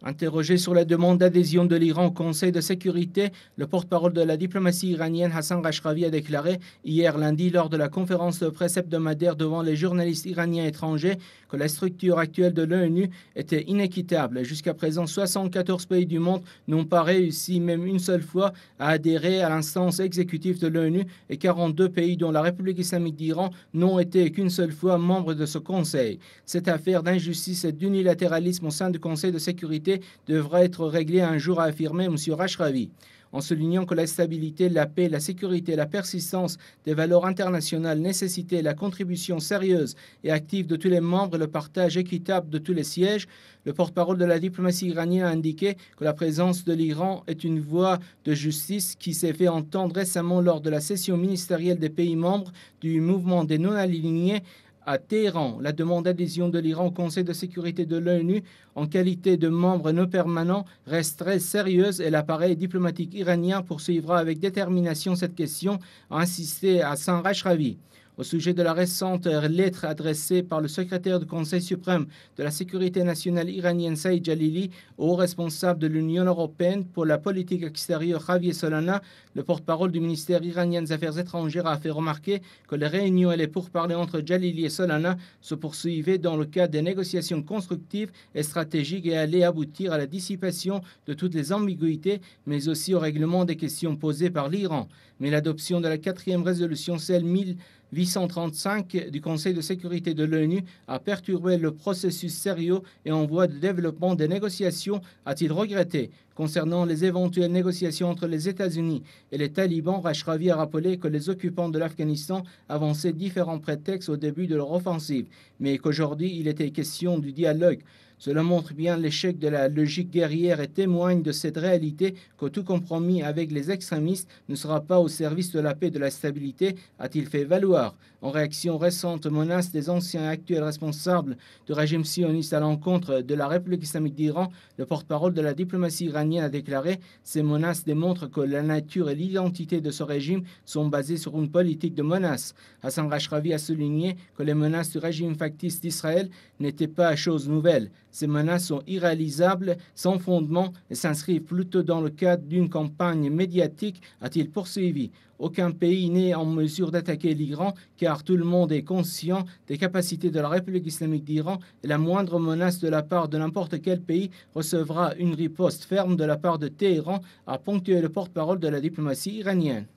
Interrogé sur la demande d'adhésion de l'Iran au Conseil de sécurité, le porte-parole de la diplomatie iranienne Hassan Ghashravi a déclaré hier lundi lors de la conférence de presse hebdomadaire devant les journalistes iraniens étrangers que la structure actuelle de l'ONU était inéquitable. Jusqu'à présent, 74 pays du monde n'ont pas réussi même une seule fois à adhérer à l'instance exécutive de l'ONU et 42 pays dont la République islamique d'Iran n'ont été qu'une seule fois membres de ce Conseil. Cette affaire d'injustice et d'unilatéralisme au sein du Conseil de sécurité devra être réglé un jour, a affirmé M. Ghashravi, en soulignant que la stabilité, la paix, la sécurité et la persistance des valeurs internationales nécessitaient la contribution sérieuse et active de tous les membres et le partage équitable de tous les sièges. Le porte-parole de la diplomatie iranienne a indiqué que la présence de l'Iran est une voie de justice qui s'est fait entendre récemment lors de la session ministérielle des pays membres du mouvement des non-alignés à Téhéran. La demande d'adhésion de l'Iran au Conseil de sécurité de l'ONU en qualité de membre non permanent reste très sérieuse et l'appareil diplomatique iranien poursuivra avec détermination cette question, a insisté Hassan Ghashravi. Au sujet de la récente lettre adressée par le secrétaire du Conseil suprême de la sécurité nationale iranienne Saïd Jalili au haut responsable de l'Union européenne pour la politique extérieure Javier Solana, le porte-parole du ministère iranien des Affaires étrangères a fait remarquer que les réunions et les pourparlers entre Jalili et Solana se poursuivaient dans le cadre des négociations constructives et stratégiques et allaient aboutir à la dissipation de toutes les ambiguïtés, mais aussi au règlement des questions posées par l'Iran. Mais l'adoption de la 4e résolution, celle 1835 du Conseil de sécurité de l'ONU, a perturbé le processus sérieux et en voie de développement des négociations, a-t-il regretté. Concernant les éventuelles négociations entre les États-Unis et les talibans, Ghashravi a rappelé que les occupants de l'Afghanistan avançaient différents prétextes au début de leur offensive, mais qu'aujourd'hui il était question du dialogue. Cela montre bien l'échec de la logique guerrière et témoigne de cette réalité que tout compromis avec les extrémistes ne sera pas au service de la paix et de la stabilité, a-t-il fait valoir. En réaction aux récentes menaces des anciens et actuels responsables du régime sioniste à l'encontre de la République islamique d'Iran, le porte-parole de la diplomatie iranienne a déclaré « Ces menaces démontrent que la nature et l'identité de ce régime sont basées sur une politique de menace ». Hassan Ghashravi a souligné que les menaces du régime factice d'Israël n'étaient pas chose nouvelle. Ces menaces sont irréalisables, sans fondement et s'inscrivent plutôt dans le cadre d'une campagne médiatique, a-t-il poursuivi. Aucun pays n'est en mesure d'attaquer l'Iran car tout le monde est conscient des capacités de la République islamique d'Iran et la moindre menace de la part de n'importe quel pays recevra une riposte ferme de la part de Téhéran, a ponctué le porte-parole de la diplomatie iranienne.